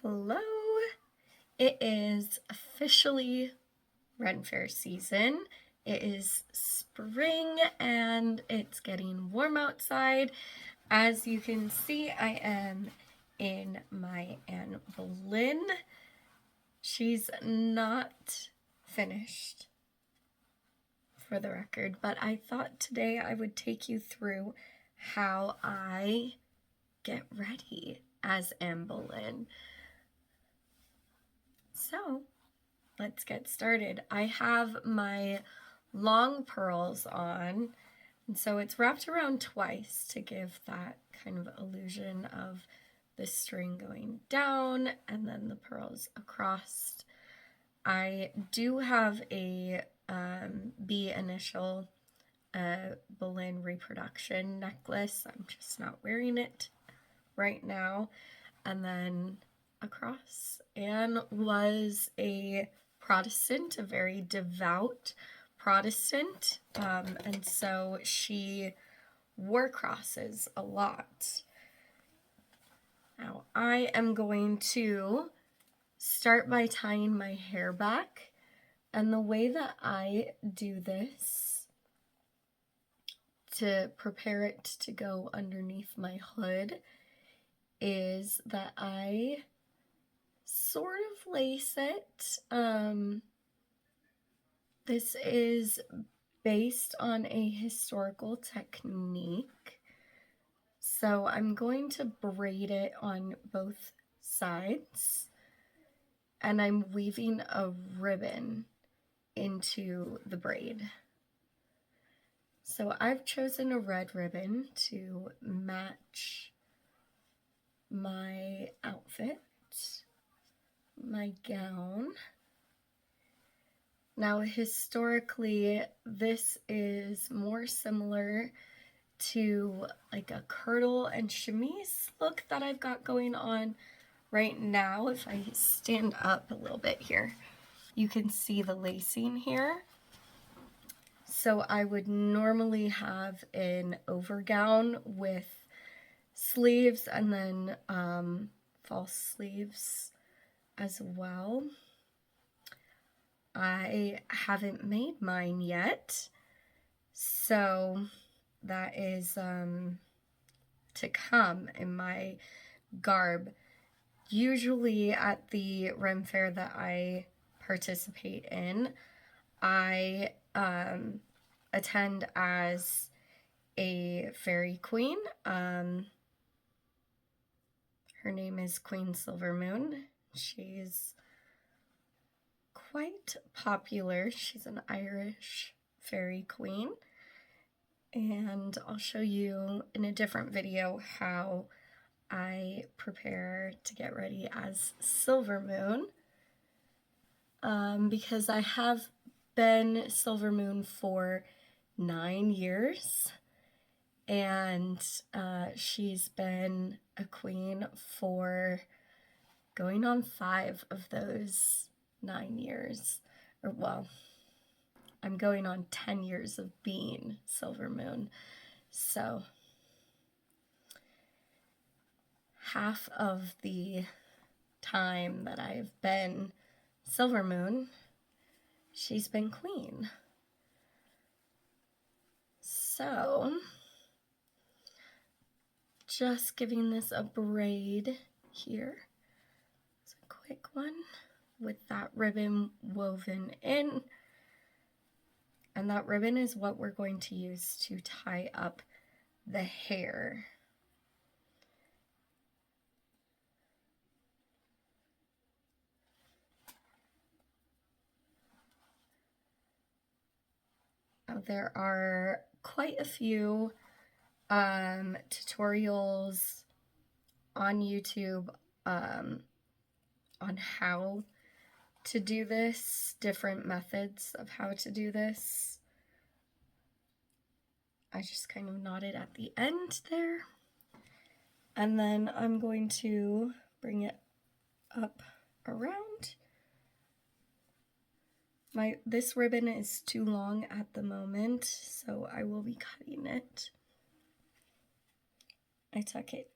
Hello! It is officially Ren Faire season. It is spring and it's getting warm outside. As you can see, I am in my Anne Boleyn. She's not finished, for the record, but I thought today I would take you through how I get ready as Anne Boleyn. So let's get started. I have my long pearls on, and so it's wrapped around twice to give that kind of illusion of the string going down and then the pearls across. I do have a B initial Boleyn reproduction necklace. I'm just not wearing it right now. And then across. Anne was a Protestant, a very devout Protestant, and so she wore crosses a lot. Now I am going to start by tying my hair back, and the way that I do this to prepare it to go underneath my hood is that I sort of lace it. This is based on a historical technique. So I'm going to braid it on both sides, and I'm weaving a ribbon into the braid. So I've chosen a red ribbon to match my outfit, my gown. Now, historically, this is more similar to like a kirtle and chemise look that I've got going on right now. If I stand up a little bit here, you can see the lacing here. So I would normally have an overgown with sleeves and then false sleeves as well. I haven't made mine yet, so that is to come in my garb. Usually at the Ren Faire that I participate in, I attend as a fairy queen. Her name is Queen Silvermoon. She's quite popular. She's an Irish fairy queen. And I'll show you in a different video how I prepare to get ready as Silvermoon. Because I have been Silvermoon for 9 years, and she's been a queen for going on 5 of those 9 years. Or, well, I'm going on 10 years of being Silvermoon. So half of the time that I've been Silvermoon, she's been queen. So just giving this a braid here. It's a quick one with that ribbon woven in. And that ribbon is what we're going to use to tie up the hair. Now, there are quite a few tutorials on YouTube on how to do this, different methods of how to do this. I just kind of knotted at the end there. And then I'm going to bring it up around. This ribbon is too long at the moment, so I will be cutting it. I tuck it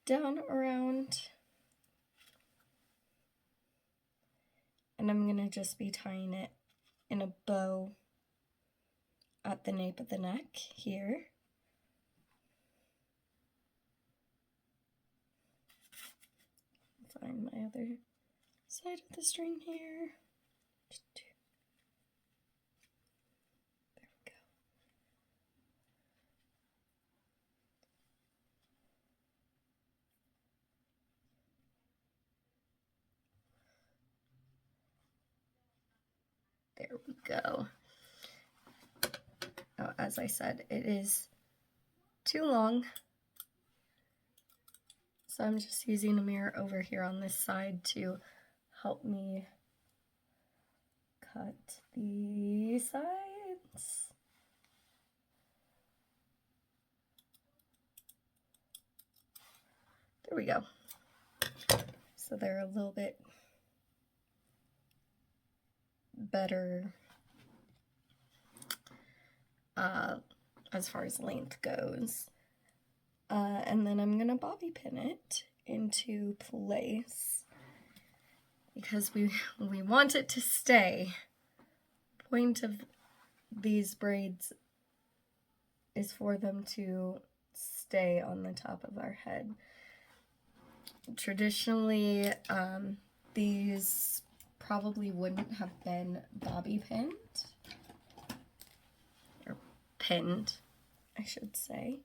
down around And I'm going to just be tying it in a bow at the nape of the neck here. Find my other side of the string here. There we go. There we go. Now, as I said, it is too long, so I'm just using a mirror over here on this side to help me cut the sides. There we go. So they're a little bit better as far as length goes. And then I'm gonna bobby pin it into place because we want it to stay. Point of these braids is for them to stay on the top of our head. Traditionally, these probably wouldn't have been bobby pinned, or pinned, I should say.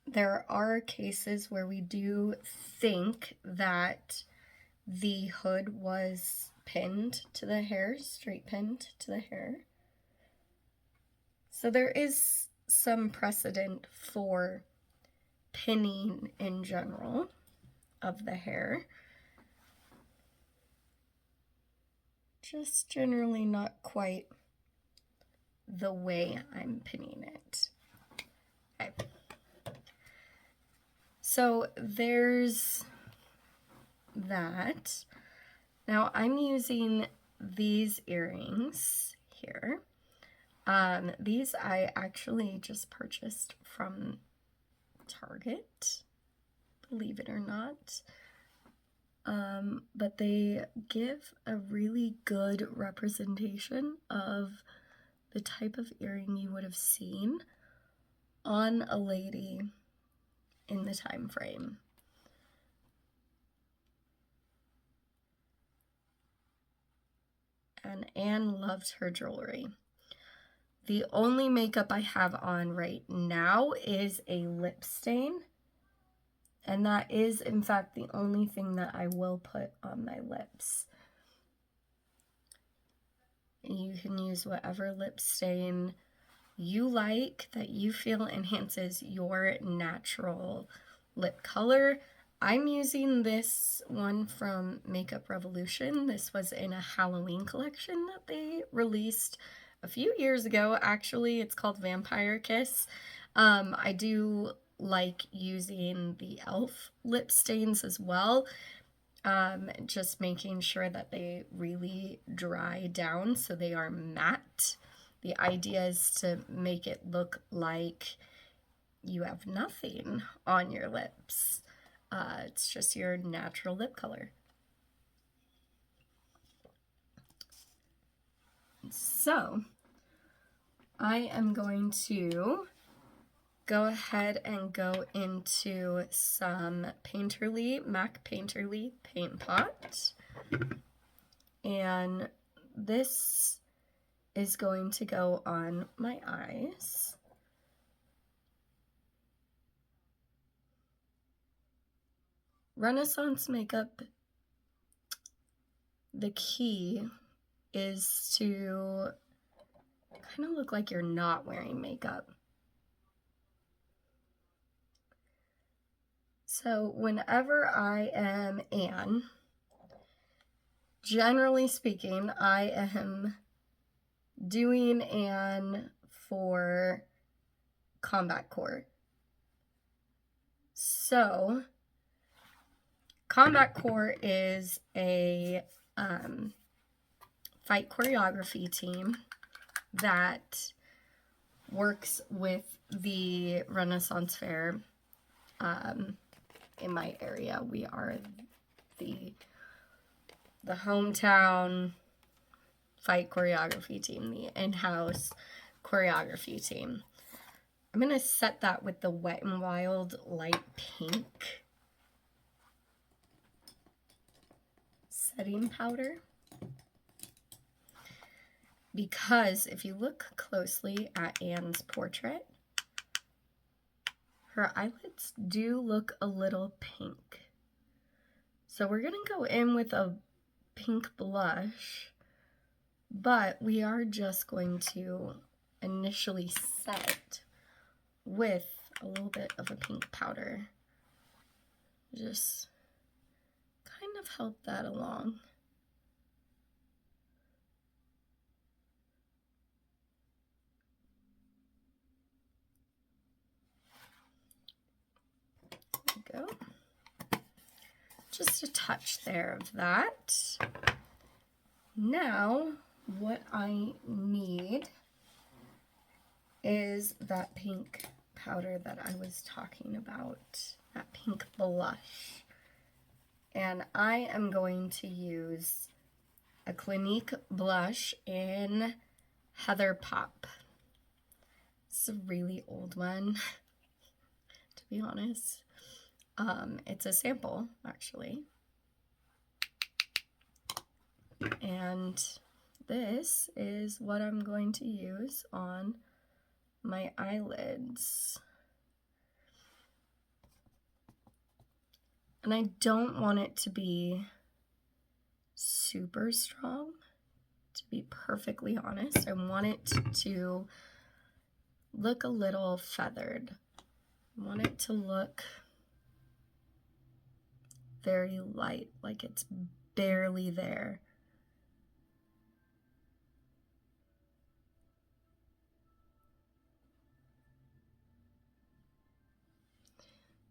There are cases where we do think that the hood was pinned to the hair, straight pinned to the hair. So there is some precedent for pinning in general of the hair. Just generally not quite the way I'm pinning it. Okay. So there's that. Now I'm using these earrings here. These I actually just purchased from Target, believe it or not. But they give a really good representation of the type of earring you would have seen on a lady in the time frame. And Anne loved her jewelry. The only makeup I have on right now is a lip stain. And that is, in fact, the only thing that I will put on my lips. You can use whatever lip stain you like that you feel enhances your natural lip color. I'm using this one from Makeup Revolution. This was in a Halloween collection that they released a few years ago. Actually, it's called Vampire Kiss. I do like using the e.l.f. lip stains as well. Just making sure that they really dry down so they are matte. The idea is to make it look like you have nothing on your lips. It's just your natural lip color. So I am going to go ahead and go into some MAC Painterly Paint Pot. And this is going to go on my eyes. Renaissance makeup, the key is to kind of look like you're not wearing makeup. So whenever I am Anne, generally speaking, I am doing Anne for combat court. So Combat Corps is a fight choreography team that works with the Renaissance Fair in my area. We are the hometown fight choreography team, the in-house choreography team. I'm going to set that with the Wet n Wild light pink setting powder. Because if you look closely at Anne's portrait, her eyelids do look a little pink. So we're going to go in with a pink blush, but we are just going to initially set with a little bit of a pink powder. Just kind of help that along. There we go. Just a touch there of that. Now, what I need is that pink powder that I was talking about, that pink blush. And I am going to use a Clinique blush in Heather Pop. It's a really old one, to be honest. It's a sample, actually. And this is what I'm going to use on my eyelids. And I don't want it to be super strong, to be perfectly honest. I want it to look a little feathered. I want it to look very light, like it's barely there.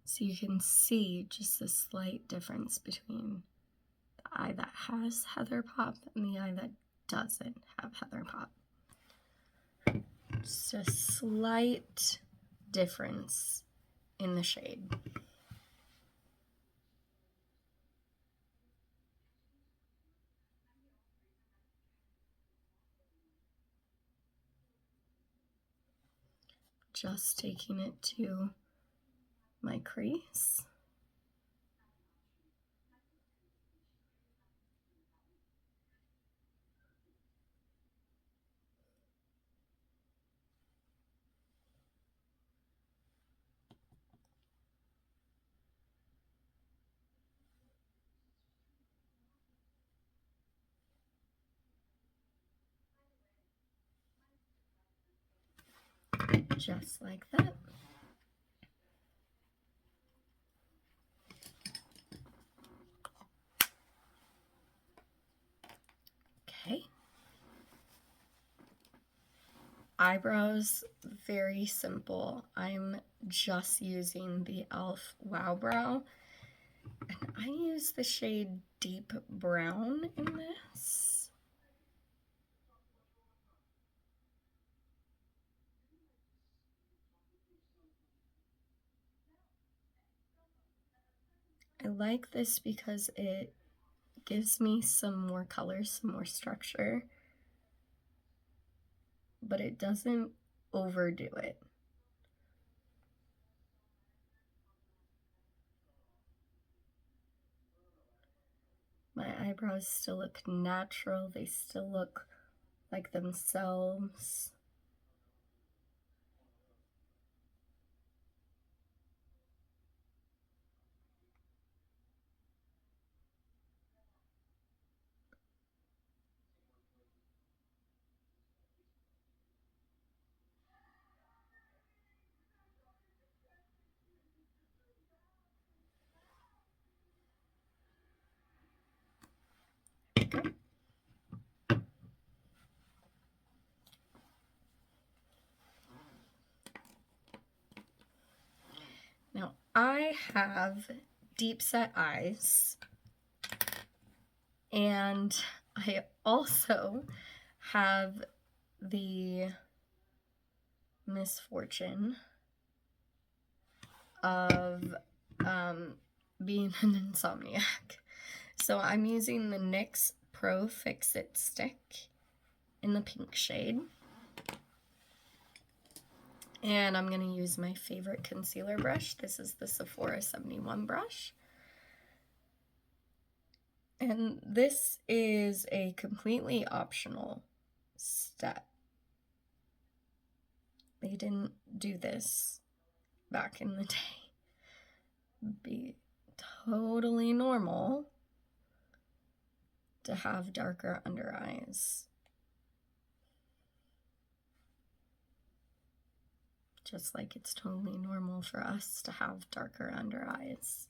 So you can see just a slight difference between the eye that has Heather Pop and the eye that doesn't have Heather Pop. Just a slight difference in the shade. Just taking it to my crease. Just like that. Okay. Eyebrows, very simple. I'm just using the e.l.f. Wow Brow. And I use the shade Deep Brown in this. I like this because it gives me some more color, some more structure, but it doesn't overdo it. My eyebrows still look natural, they still look like themselves. Now I have deep set eyes. And I also have the misfortune of being an insomniac. So I'm using the NYX Pro Fix-It Stick in the pink shade. And I'm going to use my favorite concealer brush. This is the Sephora 71 brush. And this is a completely optional step. They didn't do this back in the day. It'd be totally normal to have darker under eyes. Just like it's totally normal for us to have darker under eyes.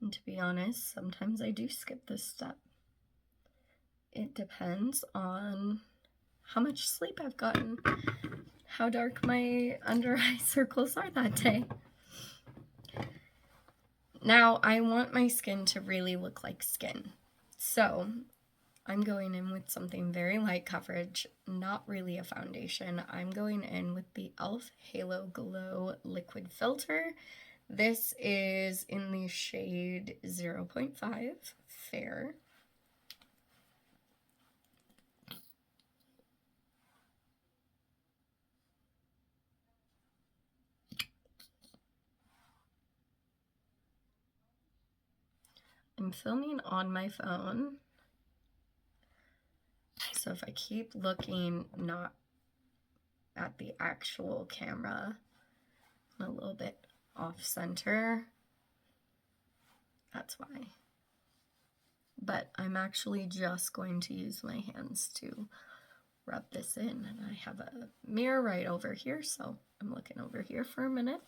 And to be honest, sometimes I do skip this step. It depends on how much sleep I've gotten, how dark my under eye circles are that day. Now, I want my skin to really look like skin. So, I'm going in with something very light coverage, not really a foundation. I'm going in with the e.l.f. Halo Glow Liquid Filter. This is in the shade 0.5 Fair. I'm filming on my phone, so if I keep looking not at the actual camera, a little bit off center, that's why. But I'm actually just going to use my hands to rub this in, and I have a mirror right over here, so I'm looking over here for a minute.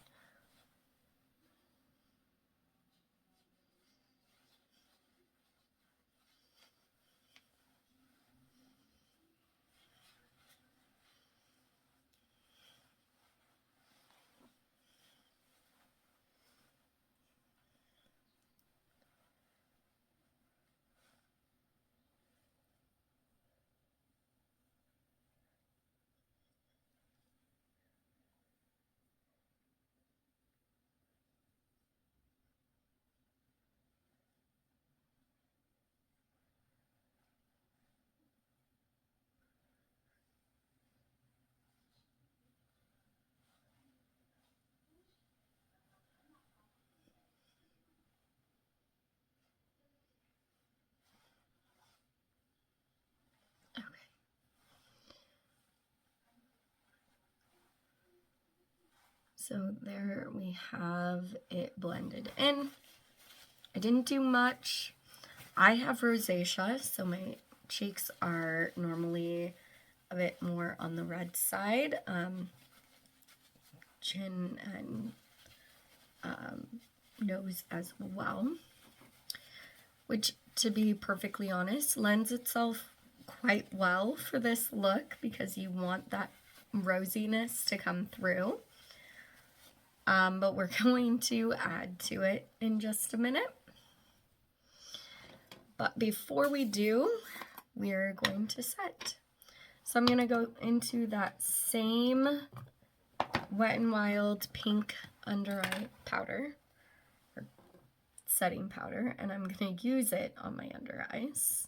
Okay. So there we have it blended in. I didn't do much. I have rosacea, so my cheeks are normally a bit more on the red side. Chin and nose as well, which, to be perfectly honest, lends itself quite well for this look because you want that rosiness to come through. But we're going to add to it in just a minute. But before we do, we're going to set. So I'm going to go into that same Wet n Wild pink under eye powder, or setting powder, and I'm going to use it on my under eyes.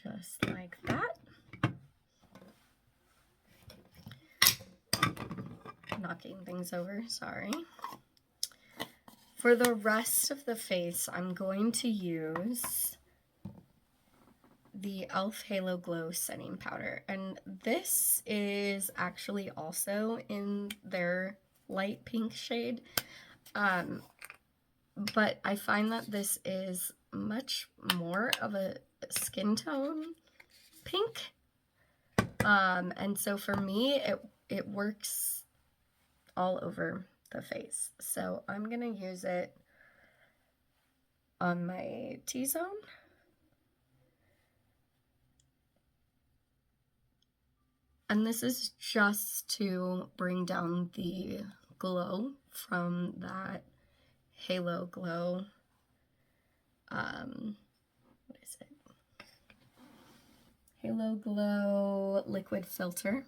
just like that. Knocking things over, sorry. For the rest of the face, I'm going to use the e.l.f. Halo Glow setting powder, and this is actually also in their light pink shade, but I find that this is much more of a skin tone pink, and so for me it works all over the face. So I'm gonna use it on my T-zone. And this is just to bring down the glow from that Halo Glow, what is it? Halo Glow liquid filter.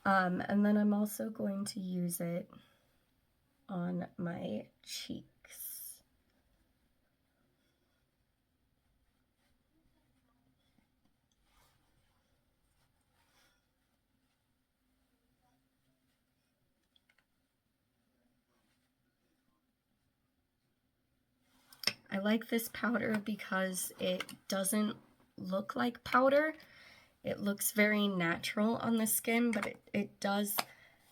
And then I'm also going to use it on my cheeks. I like this powder because it doesn't look like powder. It looks very natural on the skin, but it does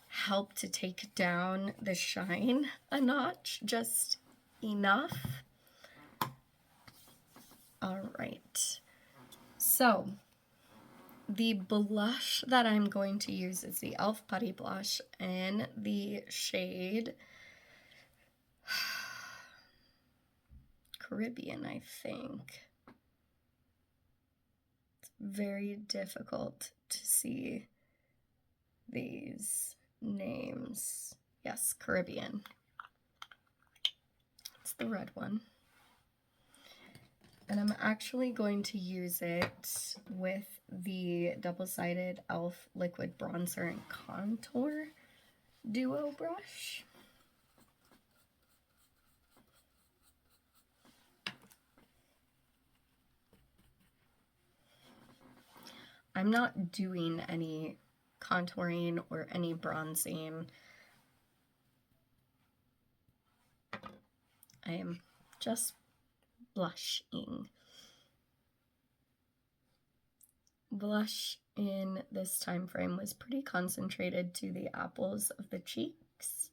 help to take down the shine a notch, just enough. All right, so the blush that I'm going to use is the e.l.f. Putty Blush in the shade Caribbean, I think. It's very difficult to see these names. Yes, Caribbean. It's the red one. And I'm actually going to use it with the double-sided e.l.f. Liquid Bronzer and Contour Duo brush. I'm not doing any contouring or any bronzing. I am just blushing. Blush in this time frame was pretty concentrated to the apples of the cheeks.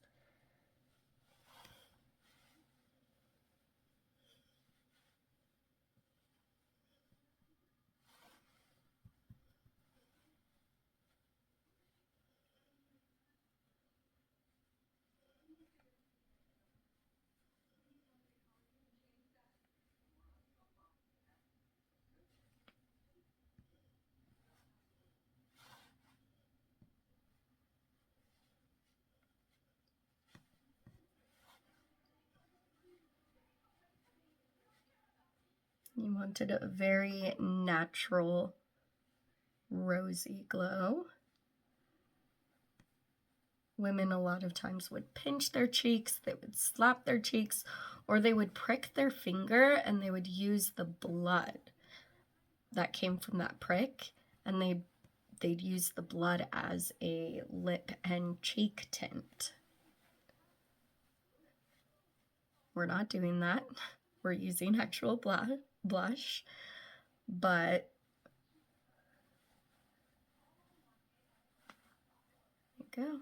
You wanted a very natural rosy glow. Women a lot of times would pinch their cheeks, they would slap their cheeks, or they would prick their finger and they would use the blood that came from that prick, and they'd use the blood as a lip and cheek tint. We're not doing that. We're using actual blush, but there you go.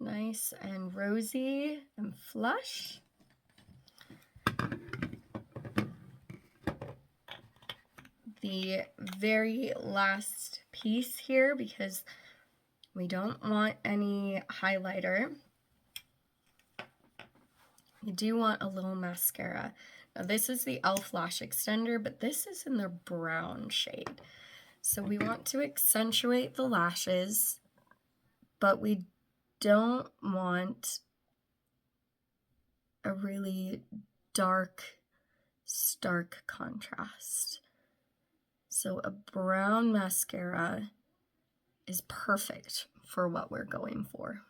Nice and rosy and flush. The very last piece here, because we don't want any highlighter, you do want a little mascara. Now this is the e.l.f. Lash Extender, but this is in the brown shade. So we want to accentuate the lashes, but we don't want a really dark, stark contrast. So a brown mascara is perfect for what we're going for.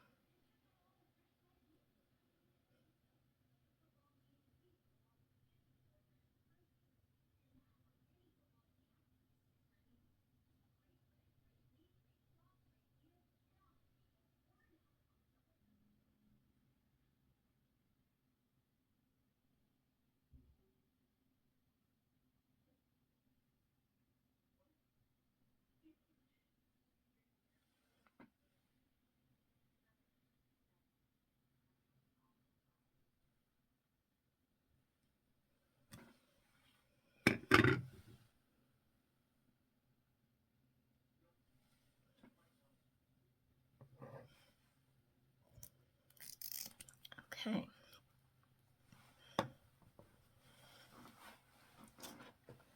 Okay.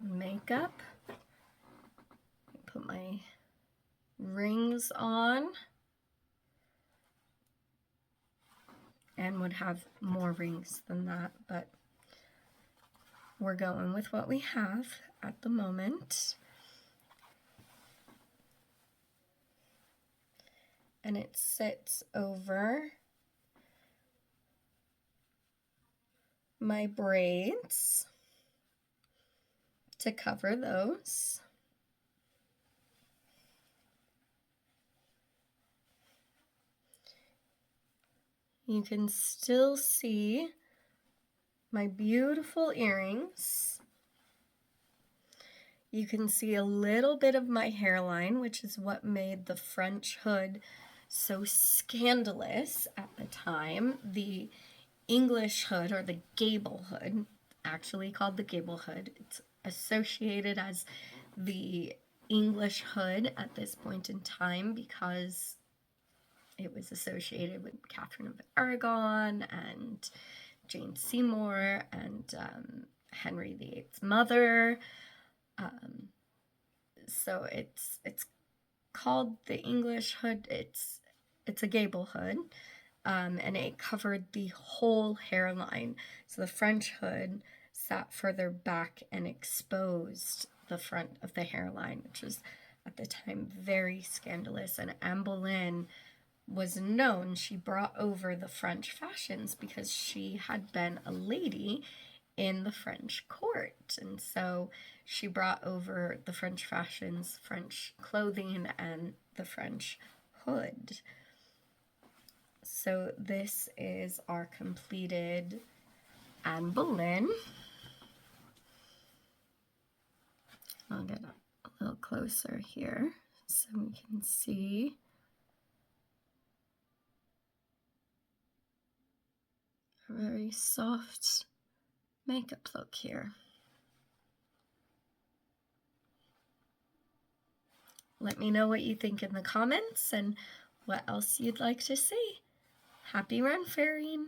Makeup. Put my rings on. And would have more rings than that, but we're going with what we have at the moment. And it sits over my braids to cover those. You can still see my beautiful earrings. You can see a little bit of my hairline, which is what made the French hood so scandalous at the time. The English hood, or the gable hood, actually called the gable hood, it's associated as the English hood at this point in time because it was associated with Catherine of Aragon and Jane Seymour and Henry VIII's mother. So it's called the English hood. It's a gable hood, and it covered the whole hairline. So the French hood sat further back and exposed the front of the hairline, which was at the time very scandalous. And Anne Boleyn was known, she brought over the French fashions because she had been a lady in the French court. And so she brought over the French fashions, French clothing, and the French hood. So this is our completed Anne Boleyn. I'll get a little closer here so we can see. A very soft makeup look here. Let me know what you think in the comments and what else you'd like to see. Happy Ren Fairing!